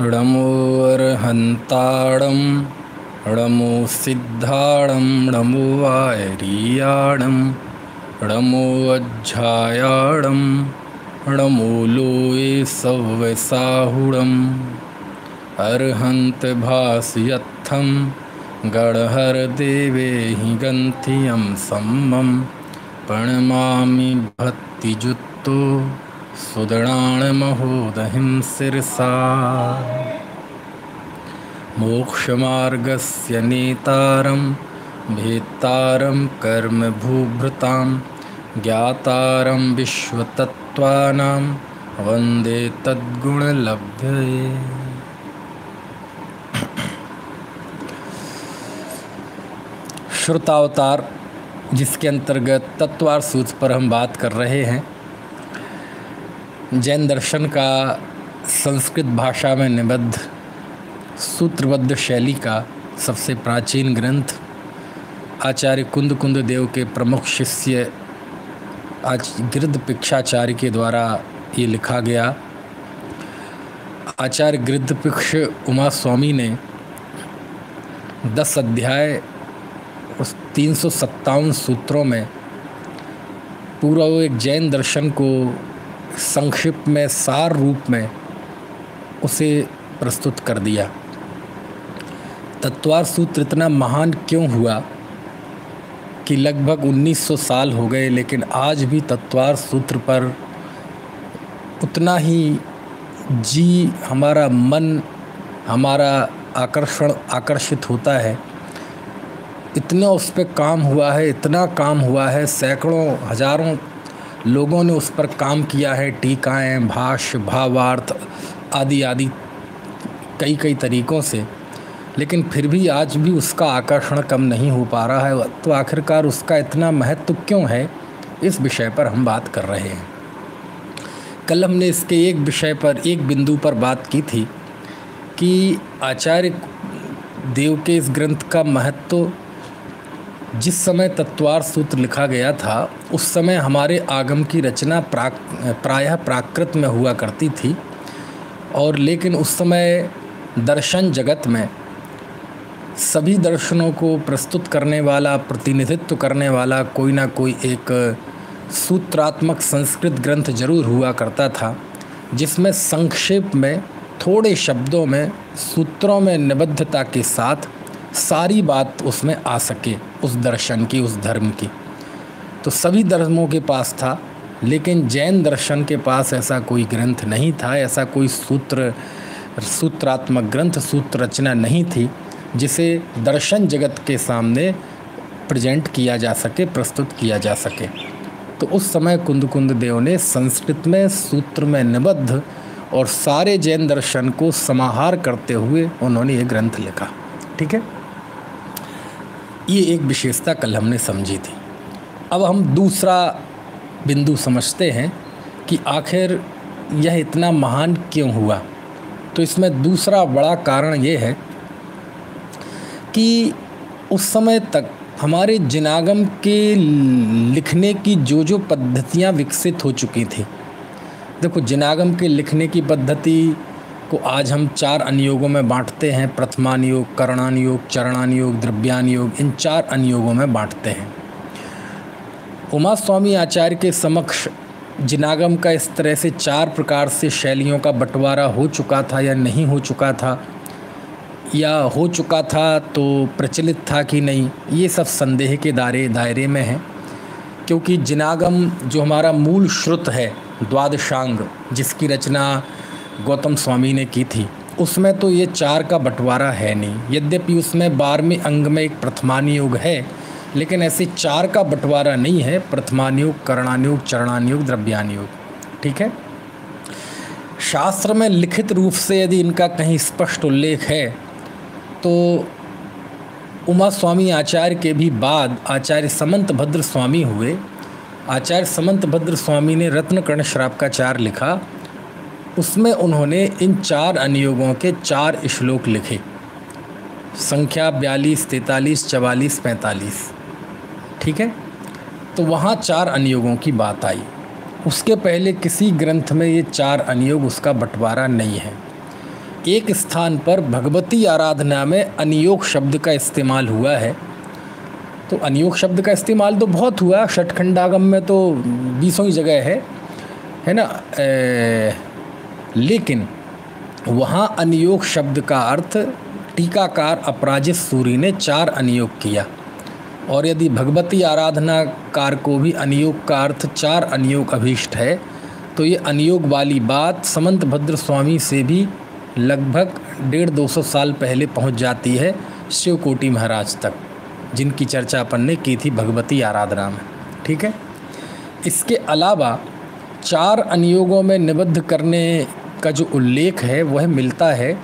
णमो अर्हन्ताणं णमो सिद्धाणं णमो वायरीयाणं णमो अज्झायाणं णमो लोये सव्यसाहुणम् अर्हन्त भासयत्थं गणहरदेवेहि गन्थियं सम्मं प्रणमामि भक्तिजुक्तो सुदणाणमहोदहिं शिरसा। मोक्षमार्गस्य नेतारं भेत्तारं कर्मभूभृतां ज्ञातारं विश्वतत्त्वानां वन्दे तद्गुणलब्धये। श्रुतावतार, जिसके अंतर्गत तत्वार सूत्र पर हम बात कर रहे हैं, जैन दर्शन का संस्कृत भाषा में निबद्ध सूत्रबद्ध शैली का सबसे प्राचीन ग्रंथ आचार्य कुंद देव के प्रमुख शिष्य गृद्धपिक्षाचार्य के द्वारा ये लिखा गया। आचार्य गृद्धपिक्ष उमा स्वामी ने 10 अध्याय उस 357 सूत्रों में पूरा वो एक जैन दर्शन को संक्षिप्त में सार रूप में उसे प्रस्तुत कर दिया। तत्वार सूत्र इतना महान क्यों हुआ कि लगभग 1900 साल हो गए, लेकिन आज भी तत्वार सूत्र पर उतना ही हमारा मन, हमारा आकर्षित होता है। इतना उस पर काम हुआ है, इतना काम हुआ है, सैकड़ों हजारों लोगों ने उस पर काम किया है। टीकाएँ, भाष्य, भावार्थ आदि आदि कई तरीक़ों से, लेकिन फिर भी आज भी उसका आकर्षण कम नहीं हो पा रहा है। तो आखिरकार उसका इतना महत्व क्यों है, इस विषय पर हम बात कर रहे हैं। कल हमने इसके एक विषय पर, एक बिंदु पर बात की थी कि आचार्य देव के इस ग्रंथ का महत्व, जिस समय तत्वार सूत्र लिखा गया था उस समय हमारे आगम की रचना प्रायः प्राकृत में हुआ करती थी, और लेकिन उस समय दर्शन जगत में सभी दर्शनों को प्रस्तुत करने वाला, प्रतिनिधित्व करने वाला कोई ना कोई एक सूत्रात्मक संस्कृत ग्रंथ जरूर हुआ करता था, जिसमें संक्षेप में थोड़े शब्दों में, सूत्रों में निबद्धता के साथ सारी बात उसमें आ सके, उस दर्शन की, उस धर्म की। तो सभी धर्मों के पास था, लेकिन जैन दर्शन के पास ऐसा कोई ग्रंथ नहीं था, ऐसा कोई सूत्रात्मक ग्रंथ, सूत्र रचना नहीं थी जिसे दर्शन जगत के सामने प्रेजेंट किया जा सके, प्रस्तुत किया जा सके। तो उस समय कुंद देव ने संस्कृत में सूत्र में निबद्ध और सारे जैन दर्शन को समाहार करते हुए उन्होंने ये ग्रंथ लिखा। ठीक है, ये एक विशेषता कल हमने समझी थी। अब हम दूसरा बिंदु समझते हैं कि आखिर यह इतना महान क्यों हुआ। तो इसमें दूसरा बड़ा कारण ये है कि उस समय तक हमारे जिनागम के लिखने की जो पद्धतियाँ विकसित हो चुकी थी। देखो, जिनागम के लिखने की पद्धति को आज हम 4 अनुयोगों में बांटते हैं। प्रथमानुयोग, करणानुयोग, चरणानुयोग, द्रव्यानुयोग, इन 4 अनुयोगों में बांटते हैं। उमा स्वामी आचार्य के समक्ष जिनागम का इस तरह से 4 प्रकार से शैलियों का बंटवारा हो चुका था या नहीं हो चुका था, या हो चुका था तो प्रचलित था कि नहीं, ये सब संदेह के दायरे में है। क्योंकि जिनागम जो हमारा मूल श्रुत है, द्वादशांग, जिसकी रचना गौतम स्वामी ने की थी, उसमें तो ये 4 का बंटवारा है नहीं। यद्यपि उसमें 12वें अंग में एक प्रथमानुयोग है, लेकिन ऐसे 4 का बंटवारा नहीं है। प्रथमानुयोग, करणानुयोग, चरणानुयोग, द्रव्यानुयोग। ठीक है, शास्त्र में लिखित रूप से यदि इनका कहीं स्पष्ट उल्लेख है तो उमा स्वामी आचार्य के भी बाद आचार्य समंत भद्र स्वामी हुए। आचार्य समंत भद्र स्वामी ने रत्नकर्ण श्रावकाचार लिखा, उसमें उन्होंने इन 4 अनुयोगों के 4 श्लोक लिखे, संख्या 42, 43, 44, 45। ठीक है, तो वहाँ 4 अनुयोगों की बात आई। उसके पहले किसी ग्रंथ में ये 4 अनियोग उसका बंटवारा नहीं है। एक स्थान पर भगवती आराधना में अनियोग शब्द का इस्तेमाल हुआ है। तो अनियोग शब्द का इस्तेमाल तो बहुत हुआ, षटखंडागम में तो 20 जगह है ना। लेकिन वहाँ अनियोग शब्द का अर्थ टीकाकार अपराजित सूरी ने 4 अनियोग किया। और यदि भगवती आराधनाकार को भी अनियोग का अर्थ 4 अनियोग अभीष्ट है, तो ये अनियोग वाली बात समंत भद्र स्वामी से भी लगभग 150-200 साल पहले पहुंच जाती है शिवकोटि महाराज तक, जिनकी चर्चा अपन ने की थी भगवती आराधना में। ठीक है। इसके अलावा 4 अनियोगों में निबद्ध करने का जो उल्लेख है वह मिलता है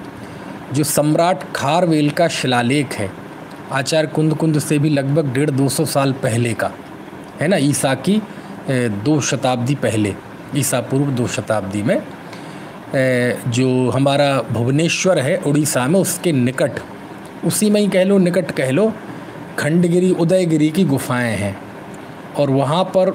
जो सम्राट खारवेल का शिलालेख है, आचार्य कुंद से भी लगभग 150-200 साल पहले का है ना, ईसा की 2 शताब्दी पहले, ईसा पूर्व 2 शताब्दी में, जो हमारा भुवनेश्वर है उड़ीसा में, उसके निकट, उसी में ही कह लो, निकट कह लो, खंडगिरी उदयगिरी की गुफाएं हैं। और वहाँ पर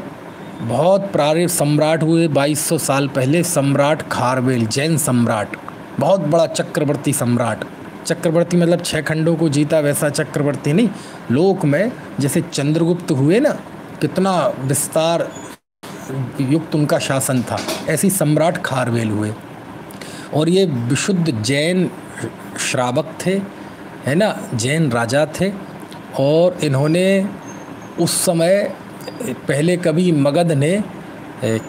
बहुत प्रारंभिक सम्राट हुए 2200 साल पहले, सम्राट खारवेल, जैन सम्राट, बहुत बड़ा चक्रवर्ती सम्राट। चक्रवर्ती मतलब 6 खंडों को जीता वैसा चक्रवर्ती नहीं, लोक में जैसे चंद्रगुप्त हुए ना, कितना विस्तार युक्त उनका शासन था, ऐसी सम्राट खारवेल हुए। और ये विशुद्ध जैन श्रावक थे, है ना, जैन राजा थे। और इन्होंने उस समय पहले कभी मगध ने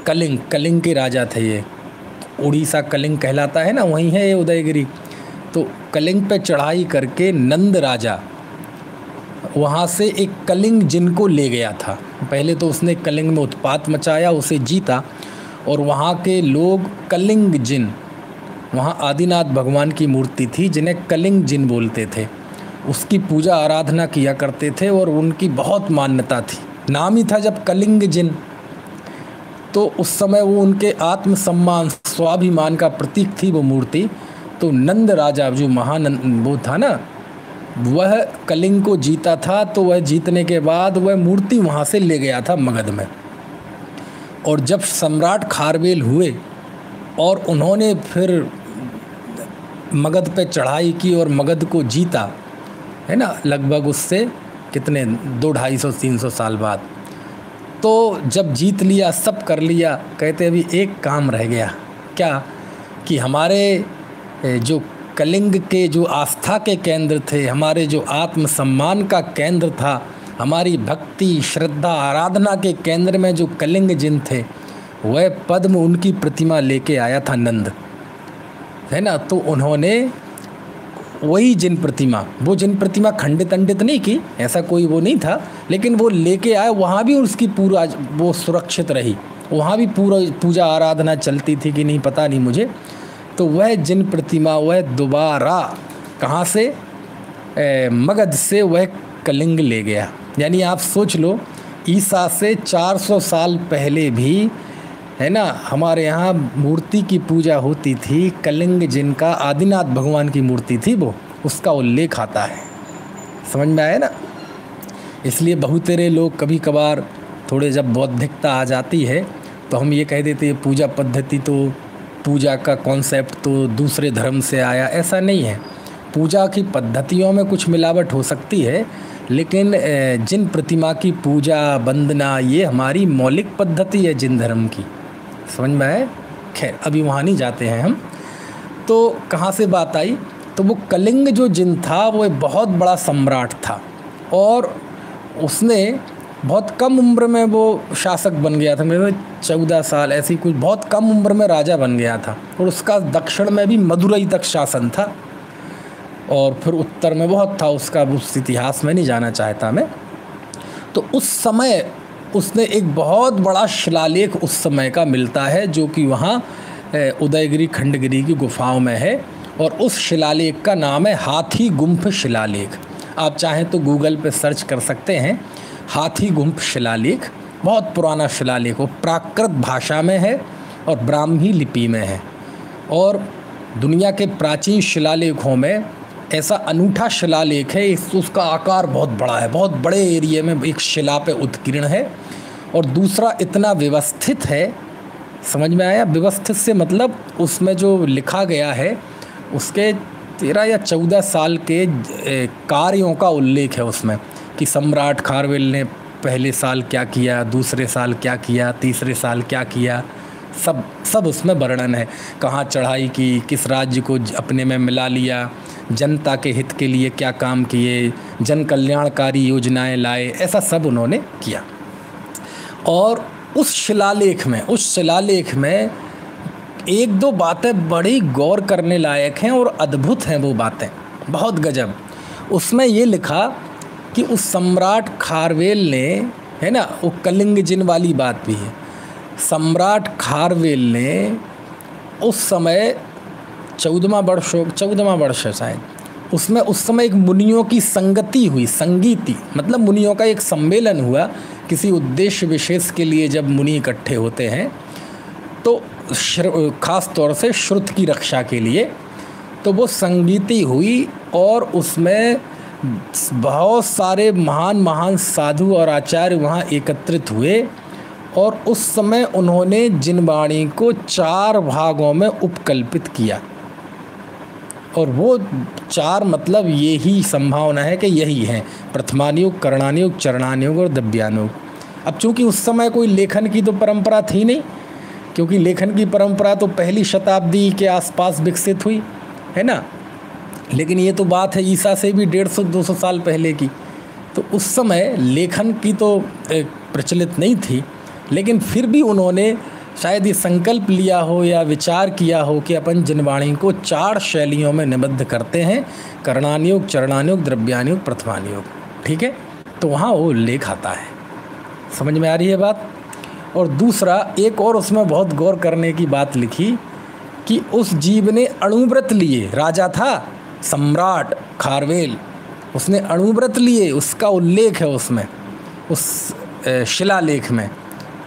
कलिंग के राजा थे, ये उड़ीसा कलिंग कहलाता है ना, वहीं है ये उदयगिरी। तो कलिंग पे चढ़ाई करके नंद राजा वहाँ से एक कलिंग जिन को ले गया था। पहले तो उसने कलिंग में उत्पात मचाया, उसे जीता, और वहाँ के लोग कलिंग जिन, वहाँ आदिनाथ भगवान की मूर्ति थी जिन्हें कलिंग जिन बोलते थे, उसकी पूजा आराधना किया करते थे और उनकी बहुत मान्यता थी। नाम ही था जब कलिंग जिन, तो उस समय वो उनके आत्मसम्मान स्वाभिमान का प्रतीक थी वो मूर्ति। तो नंद राजा जो महानंद वो था ना, वह कलिंग को जीता था, तो वह जीतने के बाद वह मूर्ति वहाँ से ले गया था मगध में। और जब सम्राट खारवेल हुए और उन्होंने फिर मगध पे चढ़ाई की और मगध को जीता, है ना, लगभग उससे कितने 200-250-300 साल बाद, तो जब जीत लिया, सब कर लिया, कहते अभी एक काम रह गया। क्या? कि हमारे जो कलिंग के जो आस्था के केंद्र थे, हमारे जो आत्मसम्मान का केंद्र था, हमारी भक्ति श्रद्धा आराधना के केंद्र में जो कलिंग जिन थे, वह पद्म उनकी प्रतिमा लेके आया था नंद, है ना। तो उन्होंने वही जिन प्रतिमा, वो जिन प्रतिमा खंडित अंडित नहीं की, ऐसा कोई वो नहीं था, लेकिन वो लेके आए। वहाँ भी उसकी पूरा वो सुरक्षित रही, वहाँ भी पूरा पूजा आराधना चलती थी कि नहीं पता नहीं मुझे। तो वह जिन प्रतिमा वह दोबारा कहाँ से, मगध से वह कलिंग ले गया। यानी आप सोच लो, ईसा से 400 साल पहले भी, है ना, हमारे यहाँ मूर्ति की पूजा होती थी, कलिंग जिनका आदिनाथ भगवान की मूर्ति थी, वो उसका उल्लेख आता है। समझ में आया ना। इसलिए बहुतेरे लोग कभी कभार थोड़े जब बौद्धिकता आ जाती है तो हम ये कह देते हैं पूजा पद्धति तो, पूजा का कॉन्सेप्ट तो दूसरे धर्म से आया। ऐसा नहीं है। पूजा की पद्धतियों में कुछ मिलावट हो सकती है, लेकिन जिन प्रतिमा की पूजा वंदना ये हमारी मौलिक पद्धति है जिन धर्म की। समझ में आए। खैर अभी वहाँ नहीं जाते हैं हम। तो कहाँ से बात आई, तो वो कलिंग जो जिन था वो एक बहुत बड़ा सम्राट था और उसने बहुत कम उम्र में वो शासक बन गया था। मेरे 14 साल ऐसी कुछ बहुत कम उम्र में राजा बन गया था। और उसका दक्षिण में भी मदुरई तक शासन था और फिर उत्तर में बहुत था उसका, उस इतिहास में नहीं जाना चाहता मैं। तो उस समय उसने एक बहुत बड़ा शिलालेख उस समय का मिलता है जो कि वहाँ उदयगिरी खंडगिरी की गुफाओं में है और उस शिलालेख का नाम है हाथी गुम्फ शिलालेख। आप चाहें तो गूगल पे सर्च कर सकते हैं, हाथी गुम्फ शिलालेख। बहुत पुराना शिलालेख, वो प्राकृत भाषा में है और ब्राह्मी लिपि में है। और दुनिया के प्राचीन शिलालेखों में ऐसा अनूठा शिलालेख है, उसका आकार बहुत बड़ा है, बहुत बड़े एरिया में एक शिला पे उत्कीर्ण है। और दूसरा इतना व्यवस्थित है समझ में आया? व्यवस्थित से मतलब उसमें जो लिखा गया है उसके 13 या 14 साल के कार्यों का उल्लेख है उसमें, कि सम्राट खारवेल ने पहले साल क्या किया, दूसरे साल क्या किया, तीसरे साल क्या किया, सब उसमें वर्णन है। कहाँ चढ़ाई की, किस राज्य को अपने में मिला लिया, जनता के हित के लिए क्या काम किए, जन कल्याणकारी योजनाएं लाए, ऐसा सब उन्होंने किया। और उस शिलालेख में एक दो बातें बड़ी गौर करने लायक हैं और अद्भुत हैं वो बातें, बहुत गजब। उसमें ये लिखा कि उस सम्राट खारवेल ने, है ना, वो कलिंग जिन वाली बात भी है, सम्राट खारवेल ने उस समय 14वां वर्ष है शायद, उसमें उस समय एक मुनियों की संगीति मतलब मुनियों का एक सम्मेलन हुआ किसी उद्देश्य विशेष के लिए। जब मुनि इकट्ठे होते हैं तो खास तौर से श्रुत की रक्षा के लिए, तो वो संगीति हुई और उसमें बहुत सारे महान साधु और आचार्य वहाँ एकत्रित हुए। और उस समय उन्होंने जिनवाणी को 4 भागों में उपकल्पित किया, और वो 4 मतलब ये ही संभावना है कि यही हैं: प्रथमानुयोग, करणानुयोग, चरणानुयोग और द्रव्यानुयोग। अब चूँकि उस समय कोई लेखन की तो परंपरा थी नहीं, क्योंकि लेखन की परंपरा तो पहली शताब्दी के आसपास विकसित हुई, है ना। लेकिन ये तो बात है ईसा से भी 150-200 साल पहले की, तो उस समय लेखन की तो प्रचलित नहीं थी। लेकिन फिर भी उन्होंने शायद ये संकल्प लिया हो या विचार किया हो कि अपन जिनवाणी को 4 शैलियों में निबद्ध करते हैं: करणानुयोग, चरणानुयोग, द्रव्यानुयोग, प्रथमानुयोग। ठीक है, तो वहाँ वो उल्लेख आता है। समझ में आ रही है बात? और दूसरा एक और उसमें बहुत गौर करने की बात लिखी कि उस जीव ने अणुव्रत लिए, राजा था सम्राट खारवेल, उसने अणुव्रत लिए, उसका उल्लेख है उसमें, उस शिलालेख में।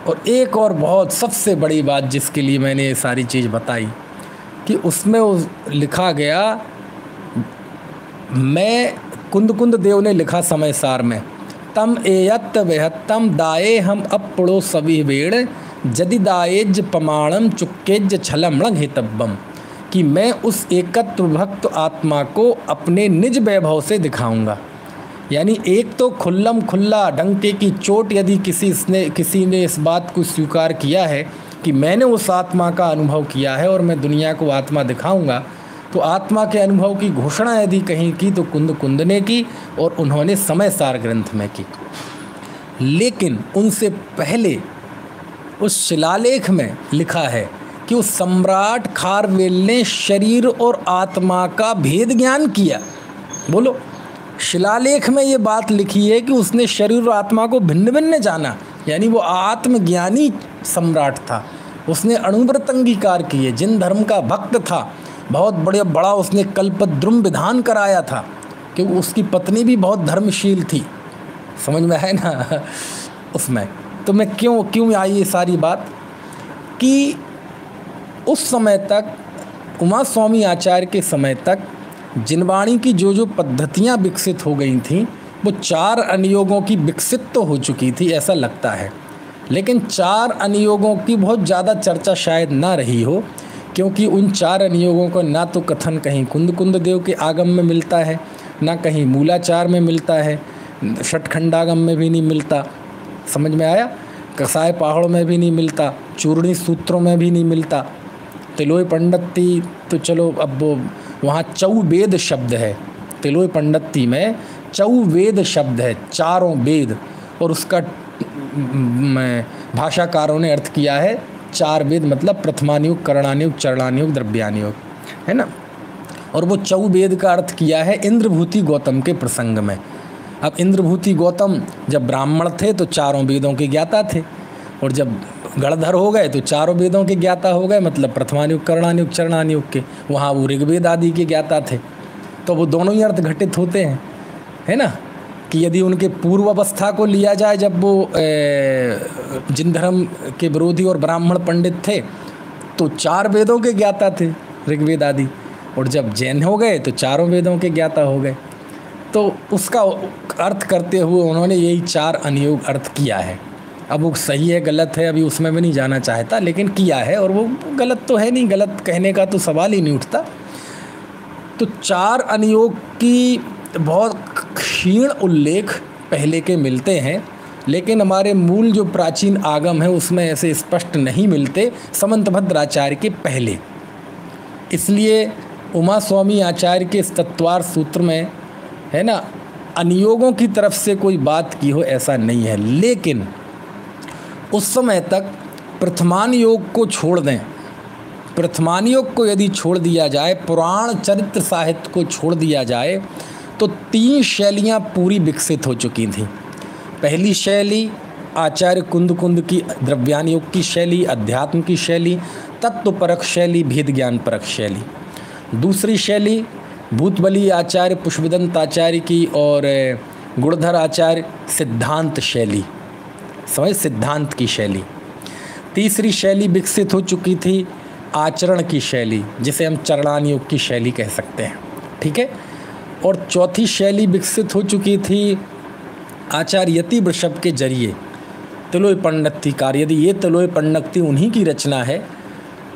और एक और बहुत सबसे बड़ी बात जिसके लिए मैंने ये सारी चीज़ बताई, कि उसमें लिखा गया, मैं कुंद देव ने लिखा समय सार में, तम एयत वेहत्तम दाए हम अपड़ो सभी वेड़ जदि दाएज पमाणम चुक्केज छलम हितब्बम, कि मैं उस एकत्व भक्त आत्मा को अपने निज वैभव से दिखाऊंगा। यानी एक तो खुल्लम खुल्ला डंके की चोट यदि किसी ने इस बात को स्वीकार किया है कि मैंने उस आत्मा का अनुभव किया है और मैं दुनिया को आत्मा दिखाऊंगा, तो आत्मा के अनुभव की घोषणा यदि कहीं की तो कुंद ने की, और उन्होंने समय सार ग्रंथ में की। लेकिन उनसे पहले उस शिलालेख में लिखा है कि उस सम्राट खारवेल ने शरीर और आत्मा का भेद ज्ञान किया। बोलो, शिलालेख में ये बात लिखी है कि उसने शरीर और आत्मा को भिन्न भिन्न जाना, यानी वो आत्मज्ञानी सम्राट था। उसने अणुव्रत अंगीकार किए, जिन धर्म का भक्त था, बहुत बड़ा उसने कल्पद्रुम विधान कराया था, क्योंकि उसकी पत्नी भी बहुत धर्मशील थी। समझ में है ना उसमें? तो मैं क्यों आई ये सारी बात, कि उस समय तक उमा स्वामी आचार्य के समय तक जिनवाणी की जो पद्धतियाँ विकसित हो गई थीं, वो 4 अनुयोगों की विकसित तो हो चुकी थी ऐसा लगता है, लेकिन 4 अनुयोगों की बहुत ज़्यादा चर्चा शायद ना रही हो, क्योंकि उन 4 अनुयोगों का ना तो कथन कहीं कुंद देव के आगम में मिलता है, ना कहीं मूलाचार में मिलता है, षटखंडागम में भी नहीं मिलता। समझ में आया? कसाय पहाड़ों में भी नहीं मिलता, चूर्णी सूत्रों में भी नहीं मिलता। तिलोई पंडिती तो चलो, अब वो वहाँ चौवेद शब्द है, तिलोई पंडिती में चौवेद शब्द है, 4 वेद, और उसका भाषाकारों ने अर्थ किया है 4 वेद मतलब प्रथमानुयोग, करणानुयोग, चरणानुयोग, द्रव्यानुयोग, है ना। और वो चौवेद का अर्थ किया है इंद्रभूति गौतम के प्रसंग में। अब इंद्रभूति गौतम जब ब्राह्मण थे तो 4 वेदों के ज्ञाता थे, और जब गणधर हो गए तो 4 वेदों के ज्ञाता हो गए, मतलब प्रथमानुयोग, करणानुयोग, चरणानुयोग के। वहाँ वो ऋग्वेद आदि के ज्ञाता थे, तो वो दोनों ही अर्थ घटित होते हैं, है ना। कि यदि उनके पूर्व अवस्था को लिया जाए, जब वो जिन धर्म के विरोधी और ब्राह्मण पंडित थे तो 4 वेदों के ज्ञाता थे, ऋग्वेद आदि, और जब जैन हो गए तो 4 वेदों के ज्ञाता हो गए। तो उसका अर्थ करते हुए उन्होंने यही 4 अनुयोग अर्थ किया है। अब वो सही है गलत है अभी उसमें भी नहीं जाना चाहता, लेकिन किया है और वो गलत तो है नहीं, गलत कहने का तो सवाल ही नहीं उठता। तो 4 अनुयोग की बहुत क्षीण उल्लेख पहले के मिलते हैं, लेकिन हमारे मूल जो प्राचीन आगम है उसमें ऐसे स्पष्ट नहीं मिलते समंतभद्र आचार्य के पहले। इसलिए उमा स्वामी आचार्य के इस तत्वार्थ सूत्र में है ना अनुयोगों की तरफ से कोई बात की हो ऐसा नहीं है। लेकिन उस समय तक प्रथमान योग को छोड़ दें, प्रथमान योग को यदि छोड़ दिया जाए, पुराण चरित्र साहित्य को छोड़ दिया जाए, तो 3 शैलियाँ पूरी विकसित हो चुकी थीं। पहली शैली आचार्य कुंद की द्रव्यान योग की शैली, अध्यात्म की शैली, तत्वपरक शैली, भेद ज्ञान परक शैली। दूसरी शैली भूतबली आचार्य पुष्पदंत आचार्य की और गुणधर आचार्य सिद्धांत शैली, समझ सिद्धांत की शैली। तीसरी शैली विकसित हो चुकी थी आचरण की शैली, जिसे हम चरणान योग की शैली कह सकते हैं, ठीक है। और चौथी शैली विकसित हो चुकी थी आचार्य यति वृषभ के जरिए तिलोय पंडितकार। यदि ये तिलोय पंडित उन्हीं की रचना है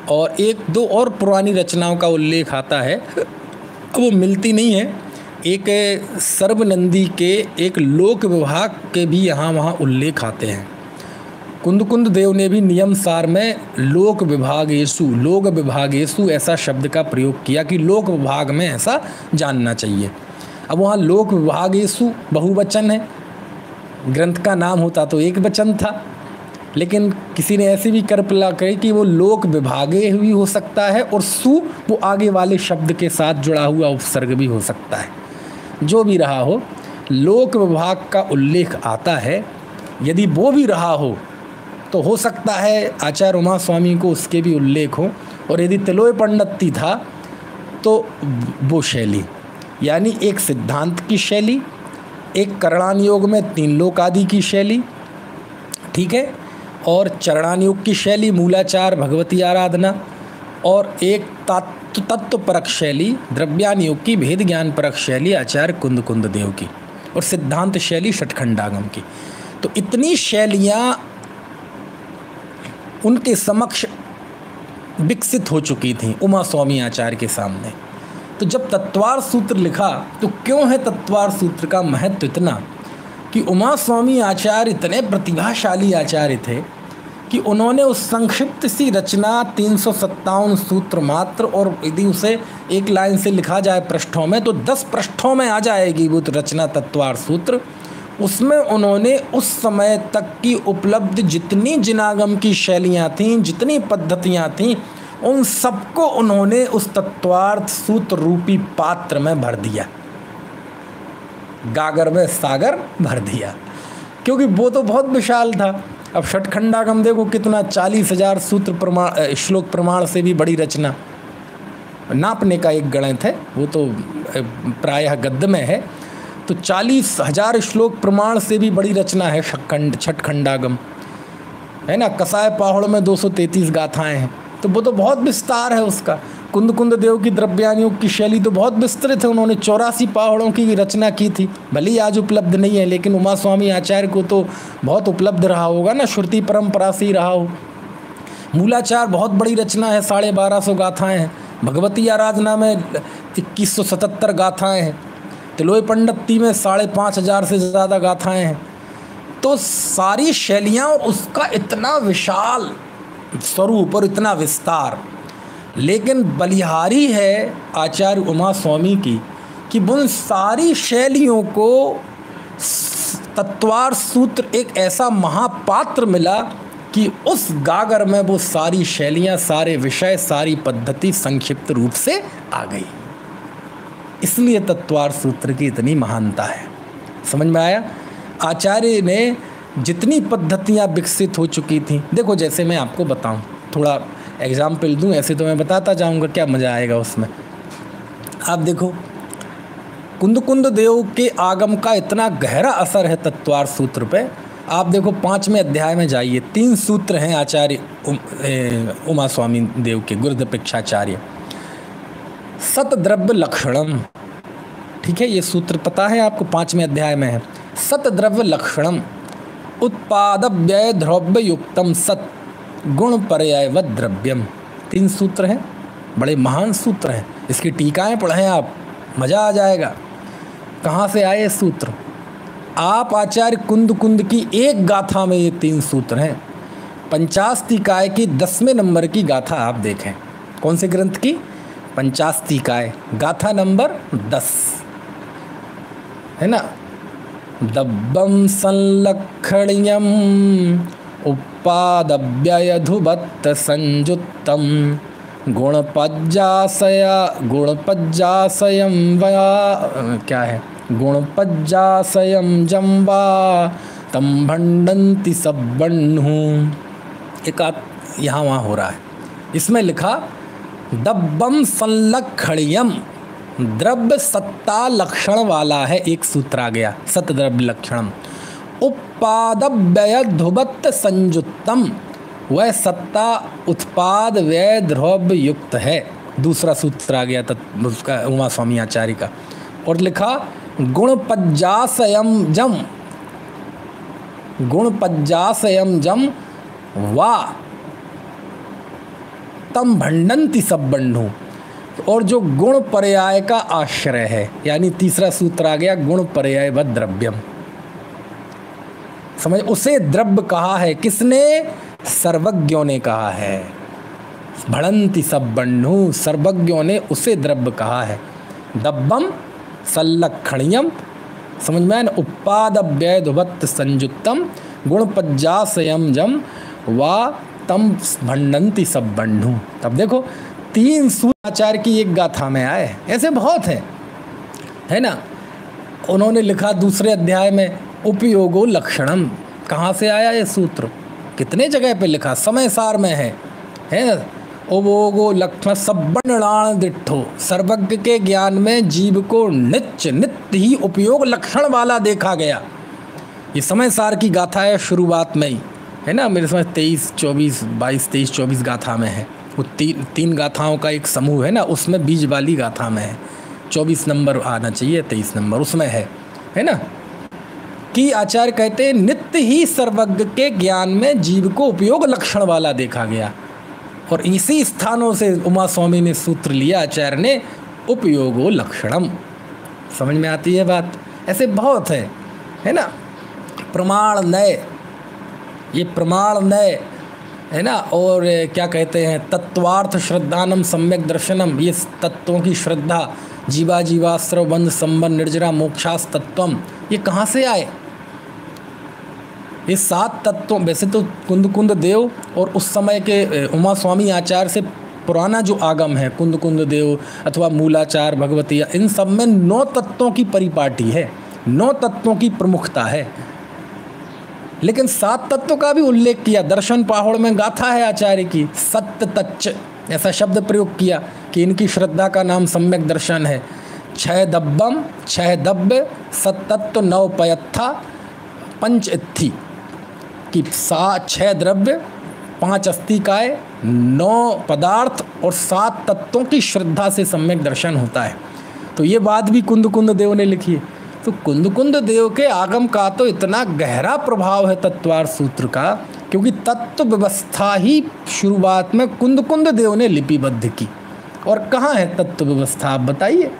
और 1-2 और पुरानी रचनाओं का उल्लेख आता है, वो मिलती नहीं है। एक सर्वनंदी के एक लोक विभाग के भी यहाँ वहाँ उल्लेख आते हैं। कुंद देव ने भी नियम सार में लोक विभागेषु ऐसा शब्द का प्रयोग किया कि लोक विभाग में ऐसा जानना चाहिए। अब वहाँ लोक विभागेषु बहुवचन है, ग्रंथ का नाम होता तो एक वचन था, लेकिन किसी ने ऐसी भी कल्पना करी कि वो लोक विभागे भी हो सकता है और सु वो आगे वाले शब्द के साथ जुड़ा हुआ उपसर्ग भी हो सकता है। जो भी रहा हो, लोक विभाग का उल्लेख आता है। यदि वो भी रहा हो तो सकता है आचार्य उमा स्वामी को उसके भी उल्लेख हो। और यदि तिलोय पंडित था तो वो शैली, यानी एक सिद्धांत की शैली, एक करणान योग में 3 लोक आदि की शैली, ठीक है, और चरणान योग की शैली मूलाचार भगवती आराधना, और एक तत्व परक शैली द्रव्यान योग की भेद ज्ञान परक शैली आचार्य कुंद देव की, और सिद्धांत शैली षटखंडागम की। तो इतनी शैलियाँ उनके समक्ष विकसित हो चुकी थीं उमा स्वामी आचार्य के सामने। तो जब तत्वार्थ सूत्र लिखा तो क्यों है तत्वार्थ सूत्र का महत्व इतना कि उमा स्वामी आचार्य इतने प्रतिभाशाली आचार्य थे कि उन्होंने उस संक्षिप्त सी रचना 357 सूत्र मात्र, और यदि उसे एक लाइन से लिखा जाए पृष्ठों में तो 10 पृष्ठों में आ जाएगी वो रचना तत्वार्थ सूत्र। उसमें उन्होंने उस समय तक की उपलब्ध जितनी जिनागम की शैलियाँ थीं, जितनी पद्धतियाँ थीं, उन सबको उन्होंने उस तत्वार्थ सूत्र रूपी पात्र में भर दिया, गागर में सागर भर दिया, क्योंकि वो तो बहुत विशाल था। अब षटखंडागम देखो कितना 40,000 सूत्र प्रमाण श्लोक प्रमाण से भी बड़ी रचना, नापने का एक गणित है, वो तो प्रायः गद्य में है। तो 40,000 श्लोक प्रमाण से भी बड़ी रचना है षटखंडागम, है ना। कसाय पाहुड़ में 233 गाथाएं हैं, तो वो तो बहुत विस्तार है उसका। कुंद देव की द्रव्यान योग की शैली तो बहुत विस्तृत है, उन्होंने 84 पाहुड़ों की रचना की थी। भले ही आज उपलब्ध नहीं है, लेकिन उमा स्वामी आचार्य को तो बहुत उपलब्ध रहा होगा ना, श्रुति परंपरा से ही रहा हो। मूलाचार बहुत बड़ी रचना है, 1250 गाथाएं हैं। भगवती आराधना में 2177 गाथाएं हैं। तिलोय पंडिती में 5,500 से ज़्यादा गाथाएं हैं। तो सारी शैलियाँ और उसका इतना विशाल स्वरूप और इतना विस्तार, लेकिन बलिहारी है आचार्य उमा स्वामी की कि उन सारी शैलियों को तत्वार्थ सूत्र एक ऐसा महापात्र मिला कि उस गागर में वो सारी शैलियाँ, सारे विषय, सारी पद्धति संक्षिप्त रूप से आ गई। इसलिए तत्वार्थ सूत्र की इतनी महानता है। समझ में आया? आचार्य ने जितनी पद्धतियाँ विकसित हो चुकी थीं, देखो जैसे मैं आपको बताऊं, थोड़ा एग्जाम्पल दूं, ऐसे तो मैं बताता जाऊंगा, क्या मज़ा आएगा उसमें। आप देखो कुंद देव के आगम का इतना गहरा असर है तत्वार्थ सूत्र पे। आप देखो 5वें अध्याय में जाइए, 3 सूत्र हैं आचार्य उमा स्वामी देव के, गुरुदपीक्षाचार्य। सतद्रव्य लक्षणम, ठीक है, ये सूत्र पता है आपको, 5वें अध्याय में है। सतद्रव्य लक्षणम, उत्पाद व्यय द्रव्य युक्तम सत गुण पर्यायवत द्रव्यम। 3 सूत्र हैं, बड़े महान सूत्र हैं। इसकी टीकाएं पढ़ें आप, मज़ा आ जाएगा। कहाँ से आए सूत्र? आप आचार्य कुंद की एक गाथा में ये 3 सूत्र हैं। पंचास्तिकाय की 10वें नंबर की गाथा आप देखें। कौन से ग्रंथ की? पंचास्तिकाय, गाथा नंबर 10 है ना। दब्बम संलक्षण्यम उपादव्ययधुबत्त संजुत्तम गुणपज्जासयम वया, क्या है, गुणपज्जासयम जम वा तम भंडन्ति सब्बन्हु। एक यहाँ वहाँ हो रहा है। इसमें लिखा दब्बम संलक्षण्यम, द्रव्य सत्ता लक्षण वाला है, एक सूत्र आ गया, सत द्रव्य लक्षणम। उपादव्यय ध्रुवत्त संयुक्तम, वह सत्ता उत्पाद व्यय द्रव्य युक्त है, दूसरा सूत्र आ गया उसका उमा स्वामी आचार्य का। और लिखा गुणपज्जासयम जम वा तम भंडन्ति सब्बन्हु, और जो गुण पर्याय का आश्रय है, यानी तीसरा सूत्र आ गया गुण पर्यायवत द्रव्यम। समझ, उसे द्रव्य कहा है किसने? सर्वज्ञों ने कहा है। भड़न्ति सब्बन्हु, सर्वज्ञों ने उसे द्रव्य कहा है। दब्बम संलक्षण्यम, समझ में आया ना। उपादव्ययधुवत्त संयुक्तम गुणपज्जासयम जम वा तम भंडन्ति सब्बन्हु। तब देखो 3 सूत्र आचार्य की एक गाथा में आए, ऐसे बहुत है ना। उन्होंने लिखा दूसरे अध्याय में उपयोगो लक्षणम। कहाँ से आया ये सूत्र? कितने जगह पे लिखा, समय सार में है उपयोगो लक्षण सब्बन्नाण दिट्ठो। सर्वज्ञ के ज्ञान में जीव को नित्य ही उपयोग लक्षण वाला देखा गया। ये समय सार की गाथा है, शुरुआत में ही है ना। मेरे समझ 23-24 गाथा में है। वो 3 गाथाओं का एक समूह है ना, उसमें बीज वाली गाथा में है। 24 नंबर आना चाहिए, 23 नंबर उसमें है ना। कि आचार्य कहते हैं नित्य ही सर्वज्ञ के ज्ञान में जीव को उपयोग लक्षण वाला देखा गया। और इसी स्थानों से उमा स्वामी ने सूत्र लिया आचार्य ने, उपयोगो लक्षणम। समझ में आती है बात? ऐसे बहुत है ना। प्रमाण नय, ये प्रमाण नय है ना। और क्या कहते हैं, तत्वार्थ श्रद्धानम सम्यक दर्शनम, ये तत्वों की श्रद्धा, जीवा जीवाश्रव बंध संबंध निर्जरा मोक्षास तत्वम, ये कहाँ से आए? ये 7 तत्वों, वैसे तो कुंद देव और उस समय के उमा स्वामी आचार्य से पुराना जो आगम है, कुंद देव अथवा मूलाचार भगवती, इन सब में 9 तत्वों की परिपाटी है, 9 तत्वों की प्रमुखता है। लेकिन 7 तत्वों का भी उल्लेख किया। दर्शन पाहुड़ में गाथा है आचार्य की, सत्य तच्च, ऐसा शब्द प्रयोग किया कि इनकी श्रद्धा का नाम सम्यक दर्शन है। 6 दब्बम, 6 दब्य, सत्तत्व 9 पयत्था, 5 इत्थि कि 6 द्रव्य, 5 अस्तिकाय, 9 पदार्थ और 7 तत्वों की श्रद्धा से सम्यक दर्शन होता है। तो ये बात भी कुंद देव ने लिखी है। तो कुंद देव के आगम का तो इतना गहरा प्रभाव है तत्वार सूत्र का, क्योंकि तत्व व्यवस्था ही शुरुआत में कुंद देव ने लिपिबद्ध की। और कहाँ है तत्व व्यवस्था, आप बताइए,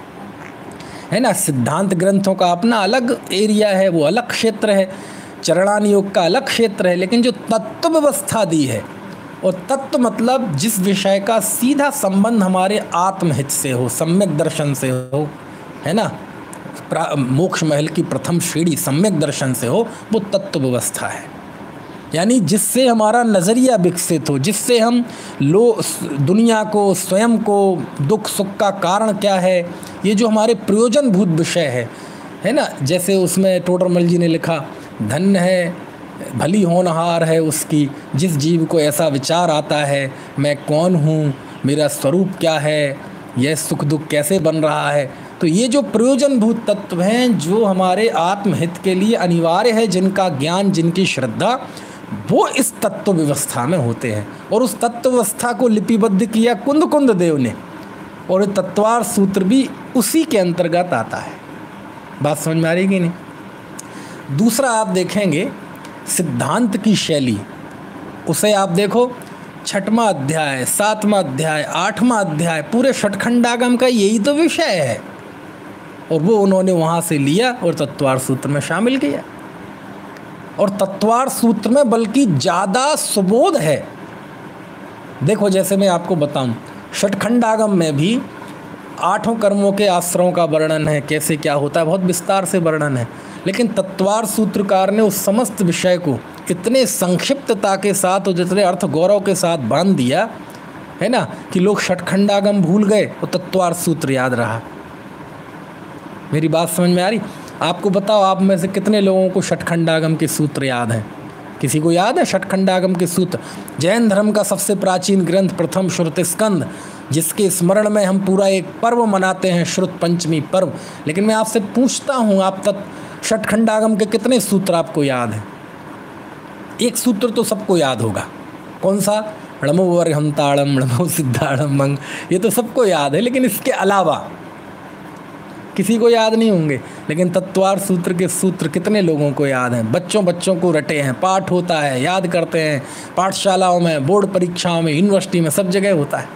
है ना। सिद्धांत ग्रंथों का अपना अलग एरिया है, वो अलग क्षेत्र है, चरणान योग का अलग क्षेत्र है, लेकिन जो तत्व व्यवस्था दी है, और तत्व मतलब जिस विषय का सीधा संबंध हमारे आत्महित से हो, सम्यक दर्शन से हो, है ना, मोक्ष महल की प्रथम सीढ़ी सम्यक दर्शन से हो, वो तत्व व्यवस्था है। यानी जिससे हमारा नज़रिया विकसित हो, जिससे हम दुनिया को, स्वयं को, दुख सुख का कारण क्या है, ये जो हमारे प्रयोजनभूत विषय है ना। जैसे उसमें टोडरमल जी ने लिखा, धन्य है भली होनहार है उसकी जिस जीव को ऐसा विचार आता है, मैं कौन हूँ, मेरा स्वरूप क्या है, यह सुख दुख कैसे बन रहा है। तो ये जो प्रयोजनभूत तत्व हैं, जो हमारे आत्महित के लिए अनिवार्य है, जिनका ज्ञान, जिनकी श्रद्धा, वो इस तत्व व्यवस्था में होते हैं। और उस तत्व व्यवस्था को लिपिबद्ध किया कुंद देव ने, और तत्वार सूत्र भी उसी के अंतर्गत आता है। बात समझ में आ रही कि नहीं? दूसरा आप देखेंगे सिद्धांत की शैली, उसे आप देखो 6वां अध्याय, 7वां अध्याय, 8वां अध्याय, पूरे षटखंडागम का यही तो विषय है, और वो उन्होंने वहाँ से लिया और तत्वार्थ सूत्र में शामिल किया। और तत्वार्थ सूत्र में बल्कि ज़्यादा सुबोध है। देखो जैसे मैं आपको बताऊं, षटखंडागम में भी 8 कर्मों के आश्रयों का वर्णन है, कैसे क्या होता है, बहुत विस्तार से वर्णन है। लेकिन तत्वार्थ सूत्रकार ने उस समस्त विषय को इतने संक्षिप्तता के साथ और जितने अर्थ गौरव के साथ बांध दिया है ना, कि लोग षटखंडागम भूल गए और तत्वार्थ सूत्र याद रहा। मेरी बात समझ में आ रही? आपको बताओ, आप में से कितने लोगों को षटखंडागम के सूत्र याद हैं? किसी को याद है षटखंडागम के सूत्र? जैन धर्म का सबसे प्राचीन ग्रंथ प्रथम श्रुति स्कंद, जिसके स्मरण में हम पूरा एक पर्व मनाते हैं, श्रुत पंचमी पर्व। लेकिन मैं आपसे पूछता हूँ, आप षटखंडागम के कितने सूत्र आपको याद हैं? एक सूत्र तो सबको याद होगा, कौन सा? णमो वर्हंताड़म णमो सिद्धाड़म मंग, ये तो सबको याद है। लेकिन इसके अलावा किसी को याद नहीं होंगे। लेकिन तत्वार्थ सूत्र के सूत्र कितने लोगों को याद हैं? बच्चों को रटे हैं, पाठ होता है, याद करते हैं, पाठशालाओं में, बोर्ड परीक्षाओं में, यूनिवर्सिटी में, सब जगह होता है।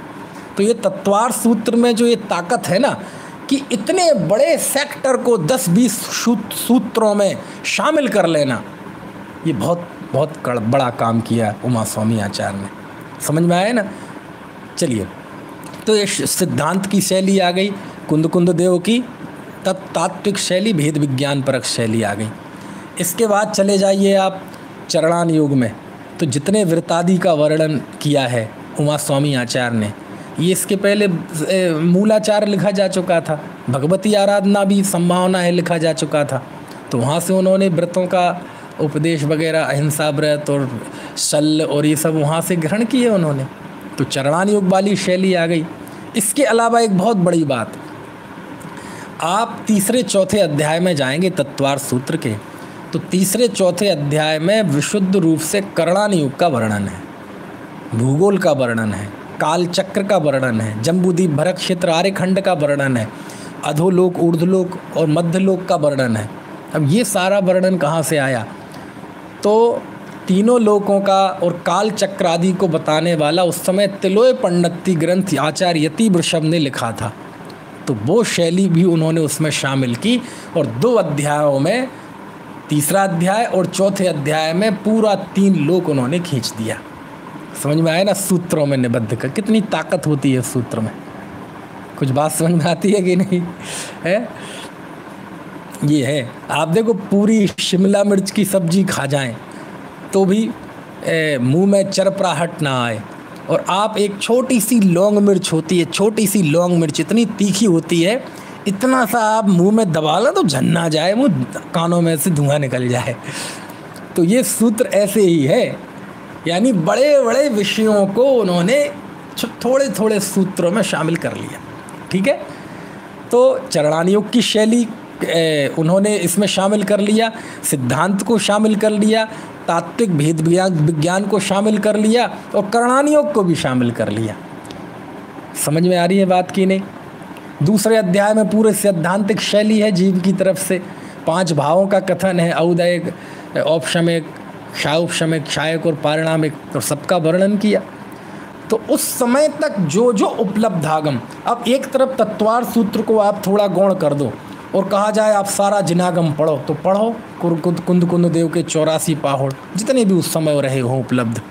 तो ये तत्वार्थ सूत्र में जो ये ताकत है ना, कि इतने बड़े सेक्टर को 10-20 सूत्रों में शामिल कर लेना, ये बहुत बहुत बड़ा काम किया उमा स्वामी आचार्य ने। समझ में आया ना? चलिए, तो ये सिद्धांत की शैली आ गई, कुंद देव की तात्विक शैली, भेद विज्ञान परक शैली आ गई। इसके बाद चले जाइए आप चरणान योग में, तो जितने वृत्तादि का वर्णन किया है उमा स्वामी आचार्य ने, ये इसके पहले मूलाचार लिखा जा चुका था, भगवती आराधना भी संभावना है लिखा जा चुका था। तो वहाँ से उन्होंने व्रतों का उपदेश वगैरह, अहिंसा व्रत और शल्य और ये सब वहाँ से ग्रहण किए उन्होंने। तो चरणान योग वाली शैली आ गई। इसके अलावा एक बहुत बड़ी बात, आप 3-4 अध्याय में जाएंगे तत्वार्थ सूत्र के, तो 3-4 अध्याय में विशुद्ध रूप से करणान योग का वर्णन है, भूगोल का वर्णन है, काल चक्र का वर्णन है, जम्बूद्वीप भरत क्षेत्र आर्यखंड का वर्णन है, अधोलोक, ऊर्ध्वलोक और मध्यलोक का वर्णन है। अब ये सारा वर्णन कहाँ से आया? तो तीनों लोकों का और काल चक्र आदि को बताने वाला उस समय तिलोय पंडिती ग्रंथ आचार्य यति वृषभ ने लिखा था। तो वो शैली भी उन्होंने उसमें शामिल की, और 2 अध्यायों में, 3रा अध्याय और 4थे अध्याय में पूरा 3 लोक उन्होंने खींच दिया। समझ में आया ना? सूत्रों में निबद्ध कर कितनी ताकत होती है सूत्र में। कुछ बात समझ में आती है कि नहीं है? ये है, आप देखो पूरी शिमला मिर्च की सब्जी खा जाएं तो भी मुंह में चरपराहट ना आए, और आप एक छोटी सी लौंग मिर्च होती है, छोटी सी लौंग मिर्च इतनी तीखी होती है, इतना सा आप मुंह में दबा लें तो झन्ना जाए, मुँह कानों में से धुआं निकल जाए। तो ये सूत्र ऐसे ही है, यानी बड़े बड़े विषयों को उन्होंने थोड़े थोड़े सूत्रों में शामिल कर लिया। ठीक है, तो चरणान योग की शैली उन्होंने इसमें शामिल कर लिया, सिद्धांत को शामिल कर लिया, तात्विक भेद विज्ञान को शामिल कर लिया, और करणान योग को भी शामिल कर लिया। समझ में आ रही है बात की नहीं? दूसरे अध्याय में पूरे सैद्धांतिक शैली है, जीव की तरफ से 5 भावों का कथन है, औदयिक, औपशमिक, क्षायोपशमिक, क्षायक और पारिणामिक, और सबका वर्णन किया। तो उस समय तक जो जो उपलब्धागम, अब एक तरफ तत्वार्थ सूत्र को आप थोड़ा गौण कर दो और कहा जाए आप सारा जिनागम पढ़ो, तो पढ़ो कुंद देव के 84 पाहुड़ जितने भी उस समय रहे हों उपलब्ध,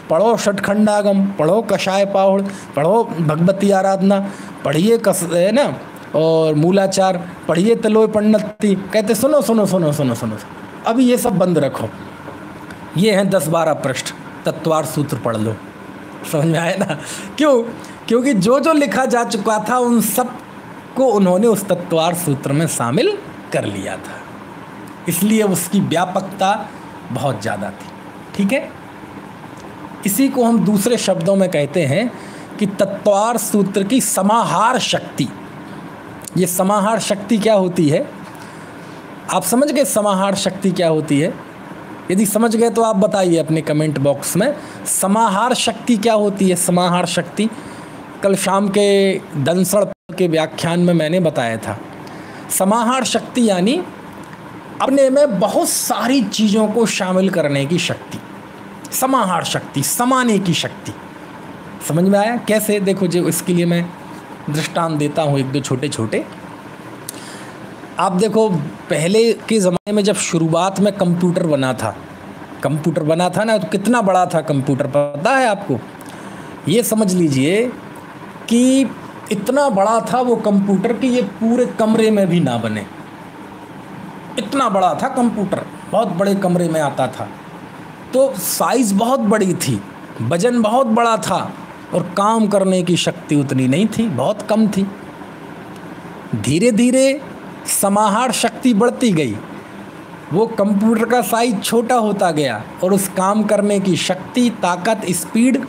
पढ़ो षटखंडागम, पढ़ो कषाय पाहुड़, पढ़ो भगवती आराधना, पढ़िए है ना, और मूलाचार पढ़िए, तिलोय पंडिती। कहते सुनो सुनो सुनो सुनो सुनो, अभी ये सब बंद रखो, ये हैं 10-12 पृष्ठ, तत्वार्थ सूत्र पढ़ लो। समझ में आया ना? क्यों? क्योंकि जो जो लिखा जा चुका था उन सब को उन्होंने उस तत्वार्थ सूत्र में शामिल कर लिया था, इसलिए उसकी व्यापकता बहुत ज़्यादा थी। ठीक है, इसी को हम दूसरे शब्दों में कहते हैं कि तत्वार्थ सूत्र की समाहार शक्ति। ये समाहार शक्ति क्या होती है? आप समझ गए समाहार शक्ति क्या होती है? यदि समझ गए तो आप बताइए अपने कमेंट बॉक्स में, समाहार शक्ति क्या होती है? समाहार शक्ति कल शाम के दंसड़ के व्याख्यान में मैंने बताया था। समाहार शक्ति यानी अपने में बहुत सारी चीज़ों को शामिल करने की शक्ति, समाहार शक्ति, समाने की शक्ति। समझ में आया कैसे? देखो जो इसके लिए मैं दृष्टांत देता हूँ एक दो छोटे छोटे। आप देखो पहले के ज़माने में जब शुरुआत में कंप्यूटर बना था ना, तो कितना बड़ा था कंप्यूटर पता है आपको? ये समझ लीजिए कि इतना बड़ा था वो कंप्यूटर कि ये पूरे कमरे में भी ना बने। इतना बड़ा था कंप्यूटर, बहुत बड़े कमरे में आता था। तो साइज़ बहुत बड़ी थी, वजन बहुत बड़ा था, और काम करने की शक्ति उतनी नहीं थी, बहुत कम थी। धीरे धीरे समाहार शक्ति बढ़ती गई, वो कंप्यूटर का साइज छोटा होता गया और उस काम करने की शक्ति, ताकत, स्पीड,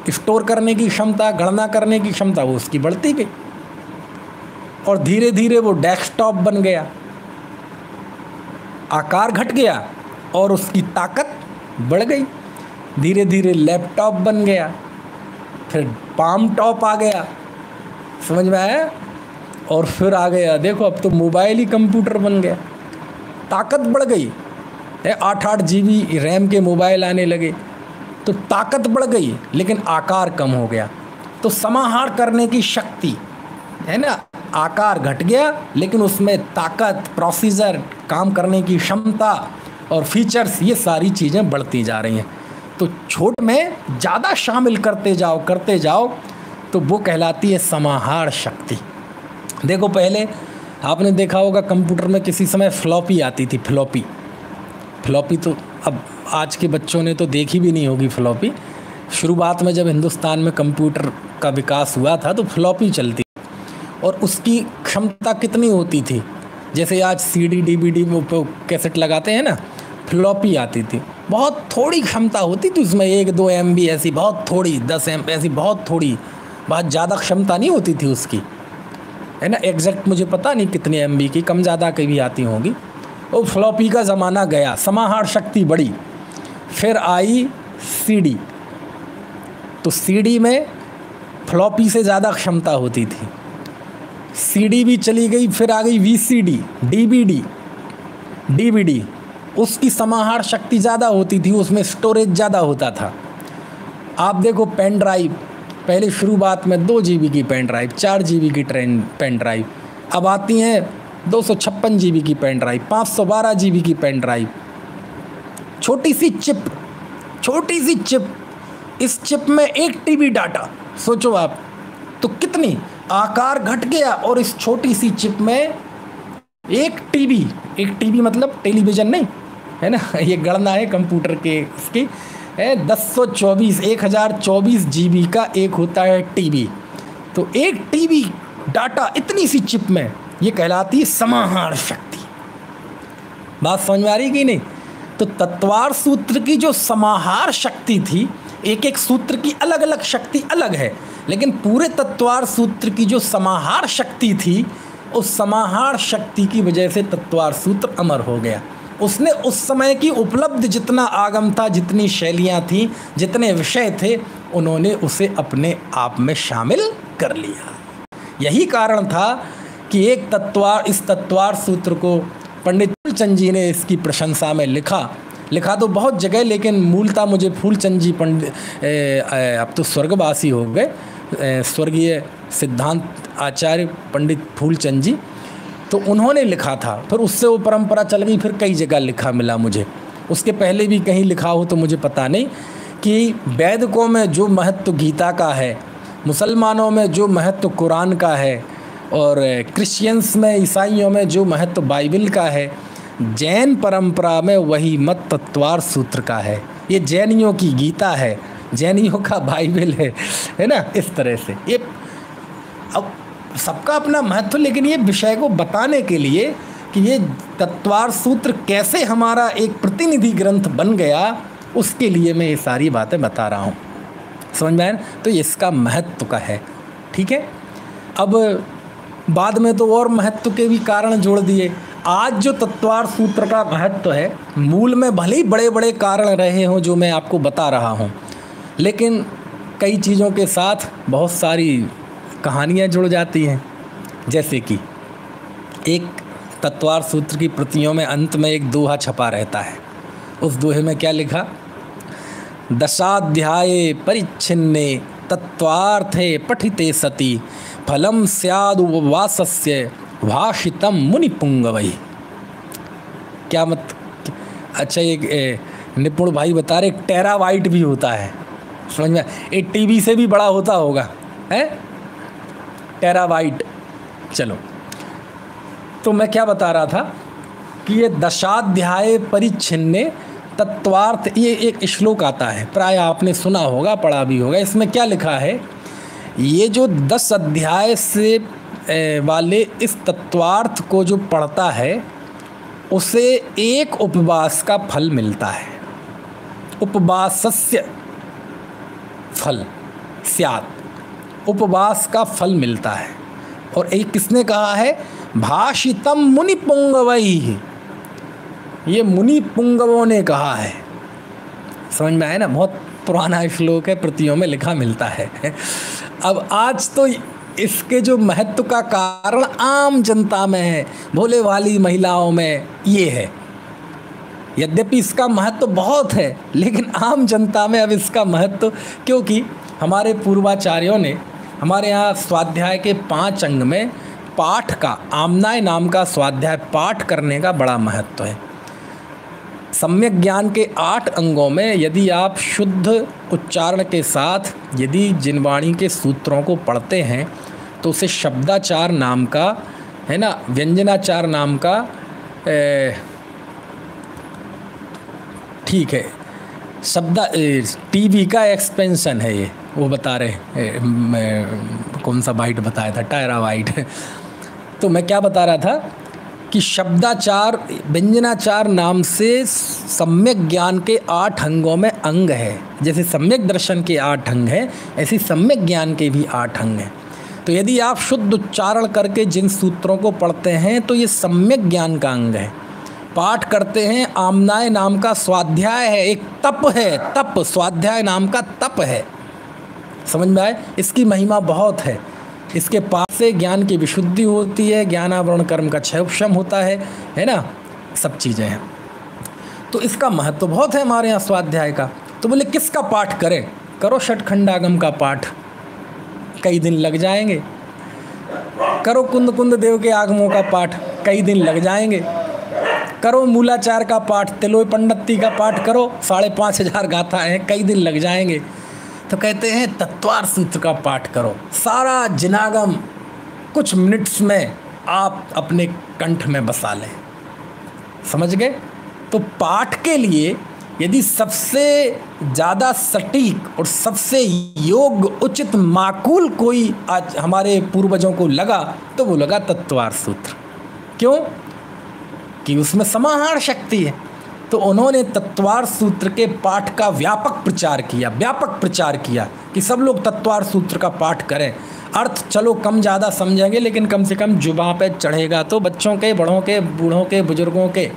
स्टोर करने की क्षमता, गणना करने की क्षमता वो उसकी बढ़ती गई। और धीरे धीरे वो डेस्कटॉप बन गया, आकार घट गया और उसकी ताकत बढ़ गई। धीरे धीरे लैपटॉप बन गया, फिर पाम टॉप आ गया, समझ में आया? और फिर आ गया देखो अब तो मोबाइल ही कंप्यूटर बन गया, ताकत बढ़ गई। 8-8 GB रैम के मोबाइल आने लगे, तो ताकत बढ़ गई लेकिन आकार कम हो गया। तो समाहार करने की शक्ति है ना, आकार घट गया लेकिन उसमें ताकत, प्रोसीजर, काम करने की क्षमता और फीचर्स, ये सारी चीज़ें बढ़ती जा रही हैं। तो छोट में ज़्यादा शामिल करते जाओ तो वो कहलाती है समाहार शक्ति। देखो पहले आपने देखा होगा कंप्यूटर में किसी समय फ्लॉपी आती थी, फ्लॉपी तो अब आज के बच्चों ने तो देखी भी नहीं होगी फ्लॉपी। शुरुआत में जब हिंदुस्तान में कंप्यूटर का विकास हुआ था तो फ्लॉपी चलती, और उसकी क्षमता कितनी होती थी, जैसे आज CD DVD में कैसेट लगाते हैं ना, फ्लॉपी आती थी, बहुत थोड़ी क्षमता होती थी उसमें, 1-2 MB ऐसी बहुत थोड़ी, 10 MB ऐसी बहुत थोड़ी, बहुत ज़्यादा क्षमता नहीं होती थी उसकी, है ना। एग्जैक्ट मुझे पता नहीं कितने MB की, कम ज़्यादा की भी आती होंगी। वो फ्लॉपी का ज़माना गया, समाहार शक्ति बढ़ी। फिर आई CD, तो CD में फ्लॉपी से ज़्यादा क्षमता होती थी। CD भी चली गई, फिर आ गई VCD, DVD, उसकी समाहार शक्ति ज़्यादा होती थी, उसमें स्टोरेज ज़्यादा होता था। आप देखो पेन ड्राइव, पहले शुरुआत में 2 GB की पेन ड्राइव, 4 GB की पेन ड्राइव, अब आती हैं 256 GB की पेन ड्राइव, 512 GB की पेन ड्राइव। छोटी सी चिप, इस चिप में 1 TB डाटा, सोचो आप तो कितनी आकार घट गया, और इस छोटी सी चिप में 1 TB मतलब टेलीविज़न नहीं है ना, ये गणना है कंप्यूटर के इसकी, 1024 GB का एक होता है TB, तो 1 TB डाटा इतनी सी चिप में, ये कहलाती है समाहार शक्ति। बात समझ में आ रही कि नहीं? तो तत्वार सूत्र की जो समाहार शक्ति थी, एक एक सूत्र की अलग अलग शक्ति अलग है, लेकिन पूरे तत्वार सूत्र की जो समाहार शक्ति थी, उस समाहार शक्ति की वजह से तत्वार सूत्र अमर हो गया। उसने उस समय की उपलब्ध जितना आगम था, जितनी शैलियाँ थीं, जितने विषय थे, उन्होंने उसे अपने आप में शामिल कर लिया। यही कारण था कि इस तत्वार सूत्र को पंडित फूलचंद जी ने इसकी प्रशंसा में लिखा तो बहुत जगह, लेकिन मूलतः मुझे फूलचंद जी अब तो स्वर्गवासी हो गए, स्वर्गीय सिद्धांत आचार्य पंडित फूलचंद जी, तो उन्होंने लिखा था। फिर उससे वो परंपरा चल गई, फिर कई जगह लिखा मिला मुझे, उसके पहले भी कहीं लिखा हो तो मुझे पता नहीं, कि वैदिकों में जो महत्व गीता का है, मुसलमानों में जो महत्व कुरान का है, और क्रिश्चियंस में, ईसाइयों में जो महत्व बाइबल का है, जैन परंपरा में वही मत तत्वार सूत्र का है। ये जैनियों की गीता है, जैनियों का बाइबल है ना। इस तरह से ये अब सबका अपना महत्व, लेकिन ये विषय को बताने के लिए कि ये तत्वार सूत्र कैसे हमारा एक प्रतिनिधि ग्रंथ बन गया, उसके लिए मैं ये सारी बातें बता रहा हूँ। समझ में आया? तो इसका महत्व का है, ठीक है। अब बाद में तो और महत्व के भी कारण जोड़ दिए। आज जो तत्वार सूत्र का महत्व है, मूल में भले ही बड़े बड़े कारण रहे हों जो मैं आपको बता रहा हूँ, लेकिन कई चीज़ों के साथ बहुत सारी कहानियाँ जुड़ जाती हैं। जैसे कि एक तत्वार सूत्र की प्रतियों में अंत में एक दोहा छपा रहता है। उस दोहे में क्या लिखा? दशाध्याये परिच्छिन्ने तत्वार्थे पठिते सति फलम स्यादुपवासस्य भाषितम मुनिपुंगवै। क्या मत? अच्छा, एक निपुण भाई बता रहे टेराबाइट भी होता है, समझ में? एक टीबी से भी बड़ा होता होगा, है टेराबाइट। चलो, तो मैं क्या बता रहा था कि ये दशाध्याय परिच्छिन्ने तत्वार्थ, ये एक श्लोक आता है, प्राय आपने सुना होगा, पढ़ा भी होगा। इसमें क्या लिखा है? ये जो 10 अध्याय से वाले इस तत्वार्थ को जो पढ़ता है उसे एक उपवास का फल मिलता है। उपवासस्य फल स्यात्, उपवास का फल मिलता है। और एक किसने कहा है? भाषितम मुनि पुंगवै, ये मुनि पुंगवों ने कहा है। समझ में आया ना? बहुत पुराना श्लोक है, प्रतियों में लिखा मिलता है। अब आज तो इसके जो महत्व का कारण आम जनता में है, भोले वाली महिलाओं में ये है। यद्यपि इसका महत्व बहुत है, लेकिन आम जनता में अब इसका महत्व, क्योंकि हमारे पूर्वाचार्यों ने, हमारे यहाँ स्वाध्याय के 5 अंग में पाठ का, आमनाय नाम का स्वाध्याय पाठ करने का बड़ा महत्व है। सम्यक ज्ञान के 8 अंगों में यदि आप शुद्ध उच्चारण के साथ यदि जिनवाणी के सूत्रों को पढ़ते हैं तो उसे शब्दाचार नाम का, है ना, व्यंजनाचार नाम का, ठीक है, टीवी का एक्सपेंशन है ये, वो बता रहे, मैं कौन सा बाइट बताया था? टेराबाइट। तो मैं क्या बता रहा था कि शब्दाचार, व्यंजनाचार नाम से सम्यक ज्ञान के 8 अंगों में अंग है। जैसे सम्यक दर्शन के 8 अंग हैं, ऐसी सम्यक ज्ञान के भी 8 अंग हैं। तो यदि आप शुद्ध उच्चारण करके जिन सूत्रों को पढ़ते हैं तो ये सम्यक ज्ञान का अंग है। पाठ करते हैं, आमनाय नाम का स्वाध्याय है, एक तप है, तप, स्वाध्याय नाम का तप है। समझ में आए? इसकी महिमा बहुत है। इसके पास से ज्ञान की विशुद्धि होती है, ज्ञानावरण कर्म का क्षयक्षम होता है ना, सब चीज़ें हैं। तो इसका महत्व बहुत है हमारे यहाँ स्वाध्याय का। तो बोले किसका पाठ करें? करो षटखंडागम का पाठ, कई दिन लग जाएंगे। करो कुंद कुंद देव के आगमों का पाठ, कई दिन लग जाएंगे। करो मूलाचार का पाठ, तिलोय पंडिती का पाठ करो, 5,500 गाथा हैं, कई दिन लग जाएंगे। तो कहते हैं तत्वार सूत्र का पाठ करो, सारा जिनागम कुछ मिनट्स में आप अपने कंठ में बसा लें। समझ गए? तो पाठ के लिए यदि सबसे ज़्यादा सटीक और सबसे योग्य, उचित, माकूल कोई आज हमारे पूर्वजों को लगा तो वो लगा तत्वार सूत्र। क्यों? कि उसमें समाहार शक्ति है। तो उन्होंने तत्वार सूत्र के पाठ का व्यापक प्रचार किया कि सब लोग तत्वार सूत्र का पाठ करें। अर्थ चलो कम ज़्यादा समझेंगे, लेकिन कम से कम जुबान पे चढ़ेगा तो बच्चों के, बड़ों के, बूढ़ों के, बुजुर्गों के।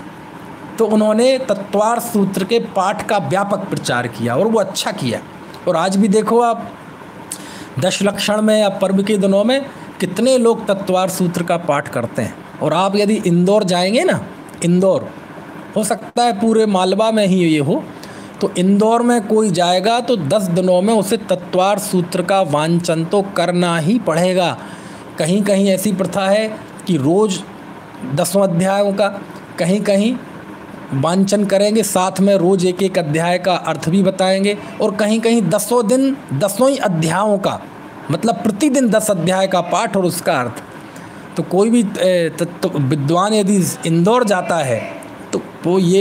तो उन्होंने तत्वार सूत्र के पाठ का व्यापक प्रचार किया और वो अच्छा किया। और आज भी देखो आप, दशलक्षण में या पर्व के दिनों में कितने लोग तत्वार सूत्र का पाठ करते हैं। और आप यदि इंदौर जाएंगे ना, इंदौर, हो सकता है पूरे मालवा में ही ये हो, तो इंदौर में कोई जाएगा तो 10 दिनों में उसे तत्वार सूत्र का वांचन तो करना ही पड़ेगा। कहीं कहीं ऐसी प्रथा है कि रोज़ 10 अध्यायों का, कहीं कहीं वांचन करेंगे, साथ में रोज़ एक एक अध्याय का अर्थ भी बताएंगे, और कहीं कहीं 10 दिन 10 ही अध्यायों का, मतलब प्रतिदिन 10 अध्याय का पाठ और उसका अर्थ। तो कोई भी विद्वान यदि इंदौर जाता है तो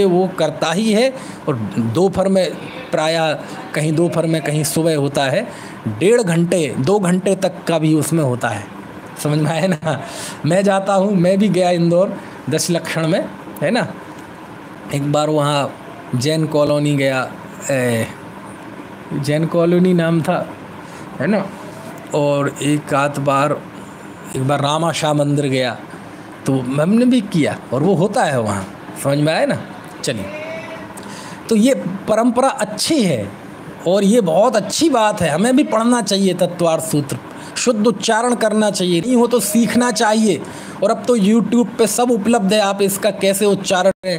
वो करता ही है। और दोपहर में प्रायः कहीं दोपहर में कहीं सुबह होता है, 1.5 घंटे 2 घंटे तक का भी उसमें होता है। समझ में आया ना? मैं जाता हूँ, मैं भी गया इंदौर दशलक्षण में, है ना। एक बार वहाँ जैन कॉलोनी गया, जैन कॉलोनी नाम था, है ना। और एक बार रामाशाह मंदिर गया, तो हमने भी किया, और वो होता है वहाँ। समझ में आया ना? चलिए, तो ये परंपरा अच्छी है और ये बहुत अच्छी बात है, हमें भी पढ़ना चाहिए तत्वार सूत्र। शुद्ध उच्चारण करना चाहिए, नहीं हो तो सीखना चाहिए। और अब तो यूट्यूब पे सब उपलब्ध है, आप इसका कैसे उच्चारण है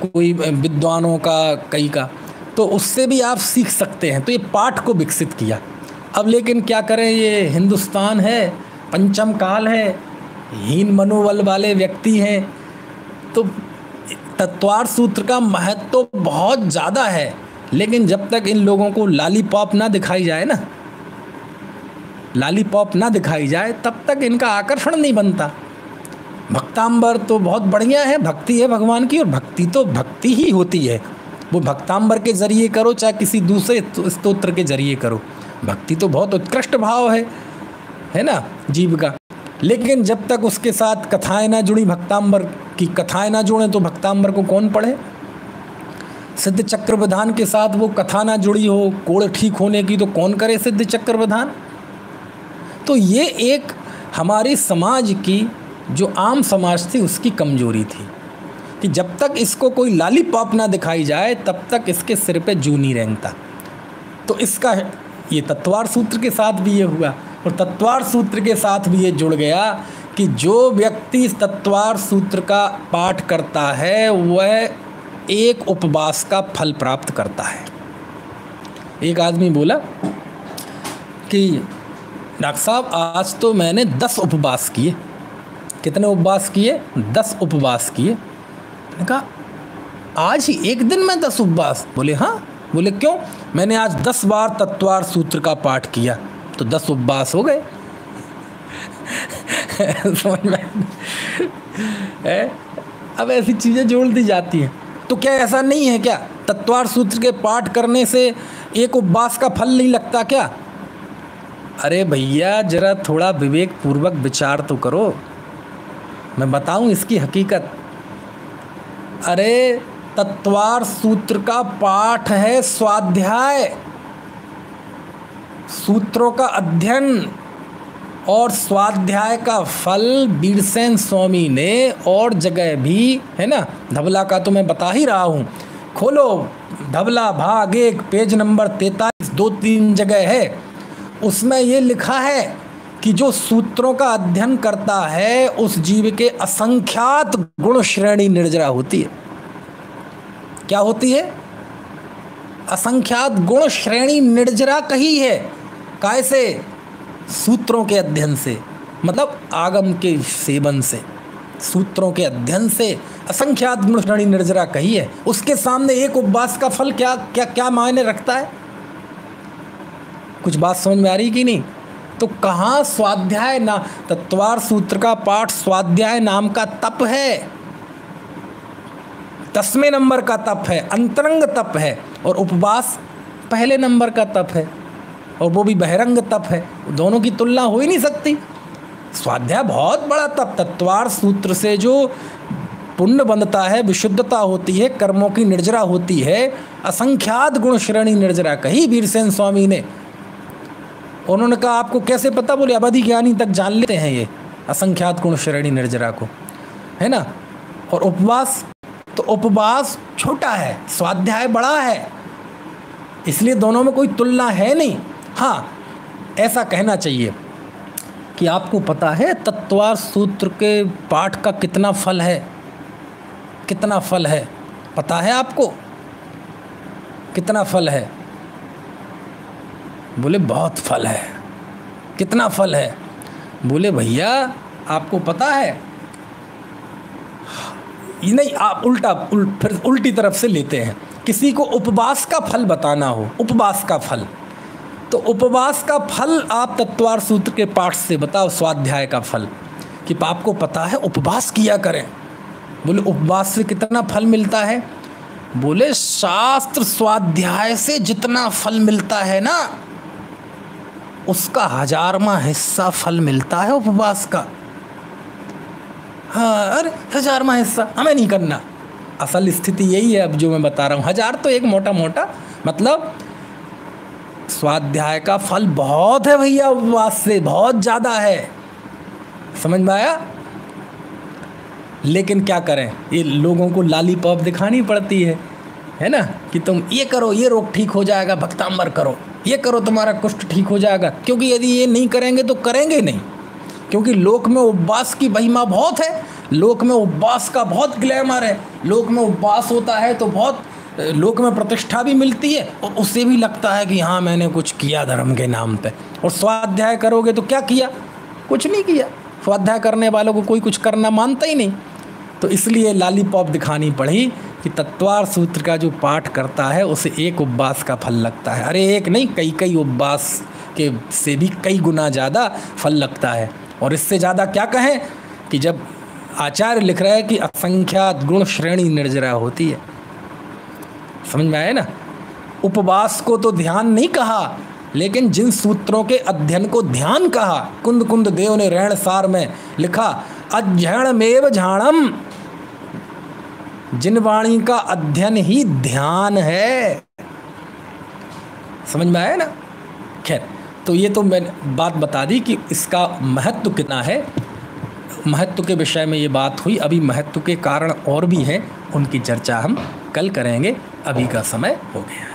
कोई विद्वानों का कई का, तो उससे भी आप सीख सकते हैं। तो ये पाठ को विकसित किया। अब लेकिन क्या करें, ये हिंदुस्तान है, पंचम काल है, हीन मनोबल वाले व्यक्ति हैं, तो तत्वार्थ सूत्र का महत्व तो बहुत ज़्यादा है। लेकिन जब तक इन लोगों को लॉलीपॉप ना दिखाई जाए ना, लॉलीपॉप ना दिखाई जाए, तब तक इनका आकर्षण नहीं बनता। भक्तांबर तो बहुत बढ़िया है, भक्ति है भगवान की, और भक्ति तो भक्ति ही होती है। वो भक्तांबर के जरिए करो चाहे किसी दूसरे स्तोत्र के जरिए करो, भक्ति तो बहुत उत्कृष्ट भाव है ना जीव का। लेकिन जब तक उसके साथ कथाएं ना जुड़ी, भक्तांबर की कथाएं ना जुड़ें, तो भक्तांबर को कौन पढ़े। सिद्ध चक्र विधान के साथ वो कथा ना जुड़ी हो कोड़ ठीक होने की, तो कौन करे सिद्ध चक्र विधान। तो ये एक हमारी समाज की जो आम समाज थी उसकी कमजोरी थी कि जब तक इसको कोई लॉलीपॉप ना दिखाई जाए तब तक इसके सिर पे जू नहीं रेंगता। तो इसका ये तत्वार्थ सूत्र के साथ भी ये हुआ, और तत्वार्थ सूत्र के साथ भी ये जुड़ गया कि जो व्यक्ति तत्वार्थ सूत्र का पाठ करता है वह एक उपवास का फल प्राप्त करता है। एक आदमी बोला कि डॉक्टर साहब आज तो मैंने 10 उपवास किए। कितने उपवास किए? 10 उपवास किए। मैंने कहा आज ही एक दिन में 10 उपवास? बोले हाँ। बोले क्यों? मैंने आज 10 बार तत्वार्थ सूत्र का पाठ किया तो 10 उपवास हो गए। समझ में? अब ऐसी चीज़ें जोड़ दी जाती हैं। तो क्या ऐसा नहीं है क्या तत्वार्थ सूत्र के पाठ करने से एक उपवास का फल नहीं लगता क्या? अरे भैया जरा थोड़ा विवेक पूर्वक विचार तो करो, मैं बताऊं इसकी हकीकत। अरे तत्वार्थ सूत्र का पाठ है स्वाध्याय, सूत्रों का अध्ययन और स्वाध्याय का फल वीरसेन स्वामी ने और जगह भी है ना, धबला का तो मैं बता ही रहा हूँ, खोलो धबला भाग 1 पेज नंबर 43, 2-3 जगह है, उसमें ये लिखा है कि जो सूत्रों का अध्ययन करता है उस जीव के असंख्यात गुण श्रेणी निर्जरा होती है। क्या होती है? असंख्यात गुण श्रेणी निर्जरा कही है। कैसे? सूत्रों के अध्ययन से, मतलब आगम के सेवन से, सूत्रों के अध्ययन से असंख्यात गुण श्रेणी निर्जरा कही है। उसके सामने एक उपवास का फल क्या क्या क्या मायने रखता है? कुछ बात समझ में आ रही कि नहीं? तो कहाँ स्वाध्याय ना, तत्वार्थ सूत्र का पाठ स्वाध्याय नाम का तप है, 10वें नंबर का तप है, अंतरंग तप है, और उपवास पहले नंबर का तप है, और वो भी बहिरंग तप है। दोनों की तुलना हो ही नहीं सकती। स्वाध्याय बहुत बड़ा तप, तत्वार्थ सूत्र से जो पुण्य बनता है, विशुद्धता होती है, कर्मों की निर्जरा होती है, असंख्यात गुण श्रेणी निर्जरा कही वीरसेन स्वामी ने। उन्होंने कहा आपको कैसे पता? बोले अवधि ज्ञानी तक जान लेते हैं ये असंख्यात गुण श्रेणी निर्जरा को, है ना। और उपवास, तो उपवास छोटा है, स्वाध्याय बड़ा है, इसलिए दोनों में कोई तुलना है नहीं। हाँ, ऐसा कहना चाहिए कि आपको पता है तत्वार्थ सूत्र के पाठ का कितना फल है? कितना फल है पता है आपको? कितना फल है? बोले बहुत फल है। कितना फल है? बोले भैया आपको पता है, नहीं आप फिर उल्टी तरफ से लेते हैं। किसी को उपवास का फल बताना हो, उपवास का फल, तो उपवास का फल आप तत्वार्थ सूत्र के पाठ से बताओ, स्वाध्याय का फल कि आपको पता है उपवास किया करें। बोले उपवास से कितना फल मिलता है? बोले शास्त्र स्वाध्याय से जितना फल मिलता है ना, उसका 1000वां हिस्सा फल मिलता है उपवास का। हाँ, अरे 1000वां हिस्सा हमें नहीं करना। असल स्थिति यही है अब जो मैं बता रहा हूँ। 1000 तो एक मोटा मोटा मतलब, स्वाध्याय का फल बहुत है भैया, उपवास से बहुत ज़्यादा है। समझ में आया? लेकिन क्या करें, ये लोगों को लॉलीपॉप दिखानी पड़ती है ना, कि तुम ये करो, ये रोग ठीक हो जाएगा, भक्तांबर करो। ये करो तुम्हारा कुष्ठ ठीक हो जाएगा, क्योंकि यदि ये नहीं करेंगे तो करेंगे नहीं। क्योंकि लोक में उपवास की महिमा बहुत है, लोक में उपवास का बहुत ग्लैमर है, लोक में उपवास होता है तो बहुत लोक में प्रतिष्ठा भी मिलती है, और उससे भी लगता है कि हाँ मैंने कुछ किया धर्म के नाम पे। और स्वाध्याय करोगे तो क्या किया? कुछ नहीं किया। स्वाध्याय करने वालों को कोई कुछ करना मानता ही नहीं। तो इसलिए लॉलीपॉप दिखानी पड़ी कि तत्वार सूत्र का जो पाठ करता है उसे एक उपवास का फल लगता है। अरे एक नहीं, कई कई उपवास के से भी कई गुना ज़्यादा फल लगता है। और इससे ज़्यादा क्या कहें कि जब आचार्य लिख रहे हैं कि असंख्यात गुण श्रेणी निर्जरा होती है। समझ में आया ना? उपवास को तो ध्यान नहीं कहा, लेकिन जिन सूत्रों के अध्ययन को ध्यान कहा, कुंद कुंद देव ने रहण सार में लिखा, अध्ययनमेव झाणम, जिन वाणी का अध्ययन ही ध्यान है। समझ में आया ना? खैर, तो ये तो मैंने बात बता दी कि इसका महत्व कितना है। महत्व के विषय में ये बात हुई। अभी महत्व के कारण और भी हैं, उनकी चर्चा हम कल करेंगे। अभी का समय हो गया है।